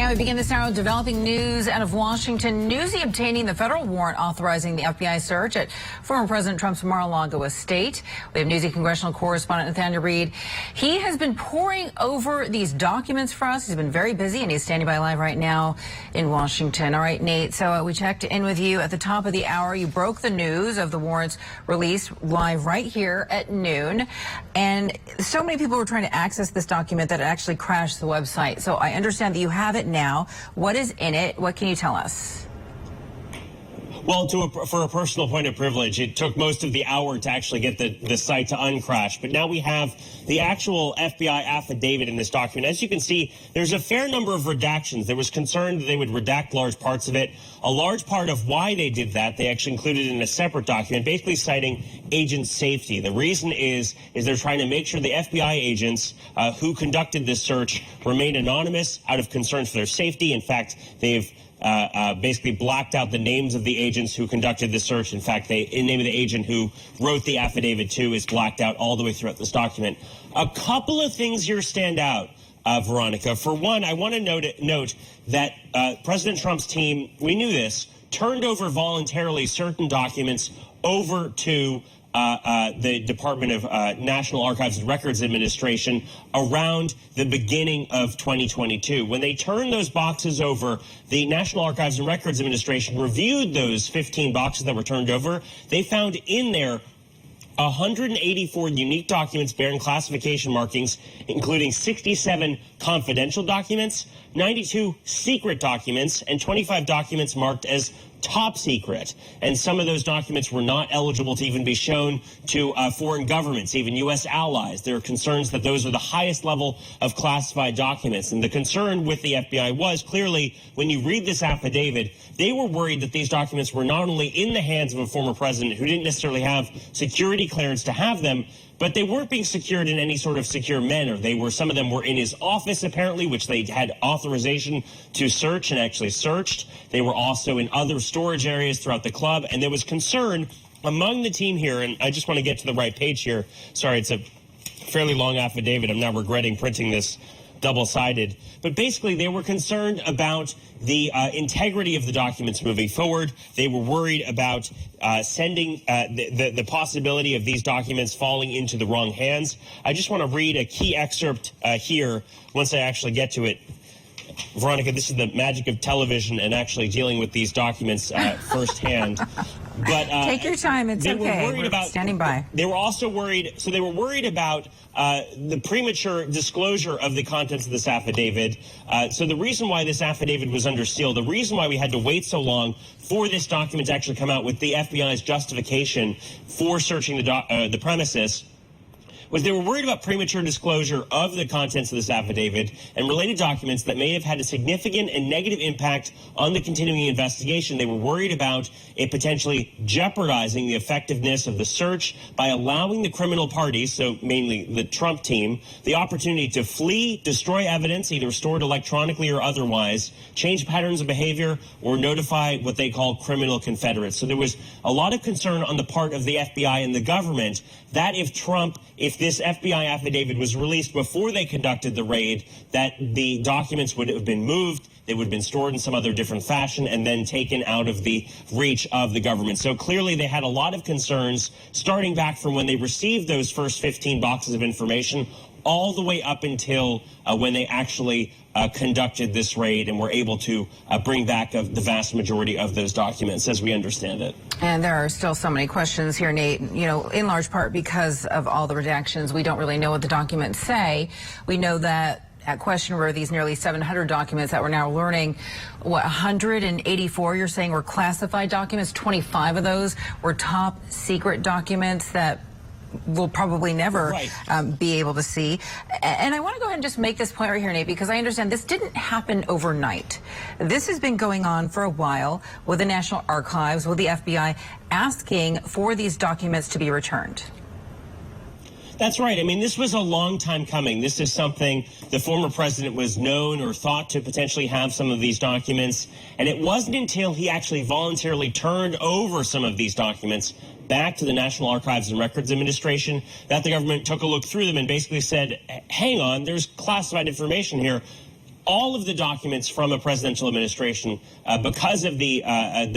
And we begin this hour with developing news out of Washington. Newsy obtaining the federal warrant authorizing the FBI search at former President Trump's Mar-A-Lago estate. We have Newsy congressional correspondent Nathaniel Reed. He has been poring over these documents for us. He's been very busy, and he's standing by live right now in Washington. All right, Nate, so we checked in with you at the top of the hour. You broke the news of the warrants released live right here at noon. And so many people were trying to access this document that it actually crashed the website. So I understand that you have it now. What is in it? What can you tell us? Well, for a personal point of privilege, it took most of the hour to actually get the site to uncrash. But now we have the actual FBI affidavit in this document. As you can see, there's a fair number of redactions. There was concern that they would redact large parts of it. A large part of why they did that, they actually included in a separate document, basically citing agent safety. The reason is they're trying to make sure the FBI agents who conducted this search remain anonymous out of concern for their safety. In fact, they've basically blacked out the names of the agents who conducted the search. In fact, the name of the agent who wrote the affidavit, too, is blacked out all the way throughout this document. A couple of things here stand out, Veronica. For one, I want to note that President Trump's team, we knew this, turned over voluntarily certain documents over to the Department of National Archives and Records Administration around the beginning of 2022. When they turned those boxes over, the National Archives and Records Administration reviewed those 15 boxes that were turned over. They found in there 184 unique documents bearing classification markings, including 67 confidential documents, 92 secret documents, and 25 documents marked as top secret. And some of those documents were not eligible to even be shown to foreign governments, even U.S. allies. There are concerns that those are the highest level of classified documents. And the concern with the FBI was clearly, when you read this affidavit, they were worried that these documents were not only in the hands of a former president who didn't necessarily have security clearance to have them, but they weren't being secured in any sort of secure manner. Some of them were in his office, apparently, which they had authorization to search and actually searched. They were also in other storage areas throughout the club. And there was concern among the team here, and I just want to get to the right page here. Sorry, it's a fairly long affidavit. I'm now regretting printing this double-sided. But basically, they were concerned about the integrity of the documents moving forward. They were worried about sending the possibility of these documents falling into the wrong hands. I just want to read a key excerpt here once I actually get to it. Veronica, this is the magic of television and actually dealing with these documents firsthand. But take your time. It's okay. We're standing by. They were also worried. So they were worried about the premature disclosure of the contents of this affidavit. So the reason why this affidavit was under seal, the reason why we had to wait so long for this document to actually come out with the FBI's justification for searching the premises, was they were worried about premature disclosure of the contents of this affidavit and related documents that may have had a significant and negative impact on the continuing investigation. They were worried about it potentially jeopardizing the effectiveness of the search by allowing the criminal parties, so mainly the Trump team, the opportunity to flee, destroy evidence, either stored electronically or otherwise, change patterns of behavior, or notify what they call criminal confederates. So there was a lot of concern on the part of the FBI and the government that if this FBI affidavit was released before they conducted the raid, that the documents would have been moved, they would have been stored in some other different fashion, and then taken out of the reach of the government. So clearly they had a lot of concerns starting back from when they received those first 15 boxes of information all the way up until when they actually conducted this raid and were able to bring back the vast majority of those documents, as we understand it. And there are still so many questions here, Nate, you know, in large part because of all the redactions. We don't really know what the documents say. We know that at question were these nearly 700 documents that we're now learning, 184 you're saying were classified documents. 25 of those were top secret documents that we'll probably never be able to see. And I want to go ahead and just make this point right here, Nate, because I understand this didn't happen overnight. This has been going on for a while with the National Archives, with the FBI asking for these documents to be returned. That's right. I mean, this was a long time coming. This is something the former president was known or thought to potentially have some of these documents. And it wasn't until he actually voluntarily turned over some of these documents back to the National Archives and Records Administration that the government took a look through them and basically said, hang on, there's classified information here. all of the documents from a presidential administration, because of the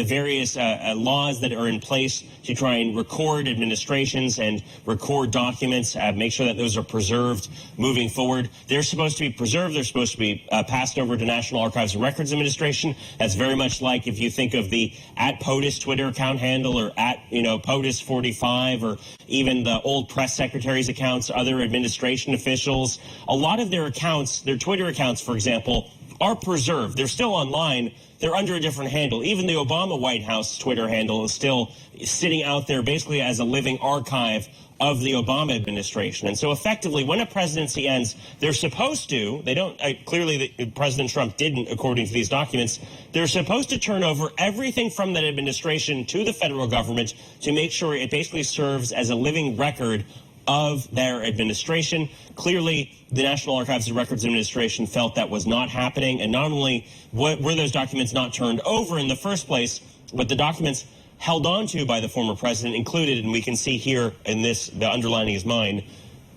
various laws that are in place to try and record administrations and record documents, make sure that those are preserved moving forward. They're supposed to be preserved. They're supposed to be passed over to National Archives and Records Administration. That's very much like if you think of the @POTUS Twitter account handle, or @POTUS45, or even the old press secretaries' accounts, other administration officials. A lot of their accounts, their Twitter accounts, for example, are preserved. They're still online. They're under a different handle. Even the Obama White House Twitter handle is still sitting out there basically as a living archive of the Obama administration. And so effectively, when a presidency ends, they're supposed to, they don't, clearly President Trump didn't, according to these documents, they're supposed to turn over everything from that administration to the federal government to make sure it basically serves as a living record of their administration. Clearly, the National Archives and Records Administration felt that was not happening. And not only were those documents not turned over in the first place, but the documents held on to by the former president included, and we can see here in this, the underlining is mine,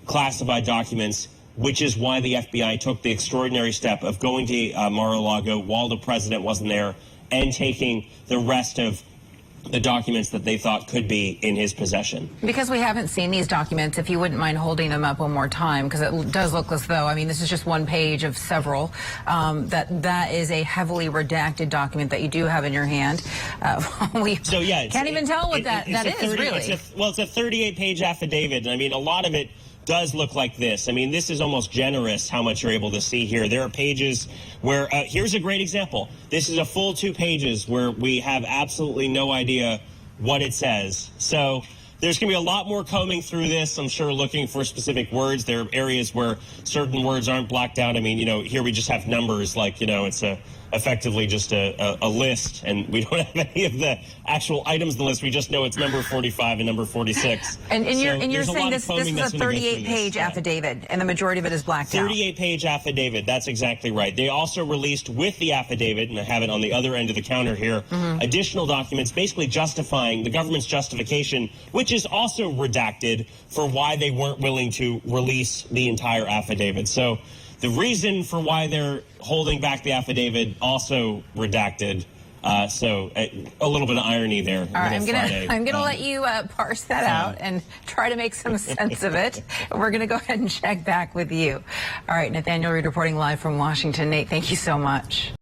classified documents, which is why the FBI took the extraordinary step of going to Mar-A-Lago while the president wasn't there and taking the rest of the documents that they thought could be in his possession. Because we haven't seen these documents, if you wouldn't mind holding them up one more time, because it does look as though, I mean, this is just one page of several, that is a heavily redacted document that you do have in your hand. We can't even tell what that is, really. It's a 38-page affidavit, and I mean, a lot of it does look like this. I mean, this is almost generous how much you're able to see here. There are pages where, here's a great example. This is a full 2 pages where we have absolutely no idea what it says. So there's going to be a lot more combing through this, I'm sure, looking for specific words. There are areas where certain words aren't blacked out. I mean, here we just have numbers, like, it's effectively just a list, and we don't have any of the actual items in the list. We just know it's number 45 and number 46. And you're saying this is a 38-page affidavit, and the majority of it is blacked out. 38-page affidavit, that's exactly right. They also released with the affidavit, and I have it on the other end of the counter here, additional documents basically justifying the government's justification, which is also redacted, for why they weren't willing to release the entire affidavit. So the reason for why they're holding back the affidavit also redacted. So a little bit of irony there. All right, I'm gonna let you parse that out and try to make some sense of it. We're gonna go ahead and check back with you. All right, Nathaniel Reed reporting live from Washington. Nate, thank you so much.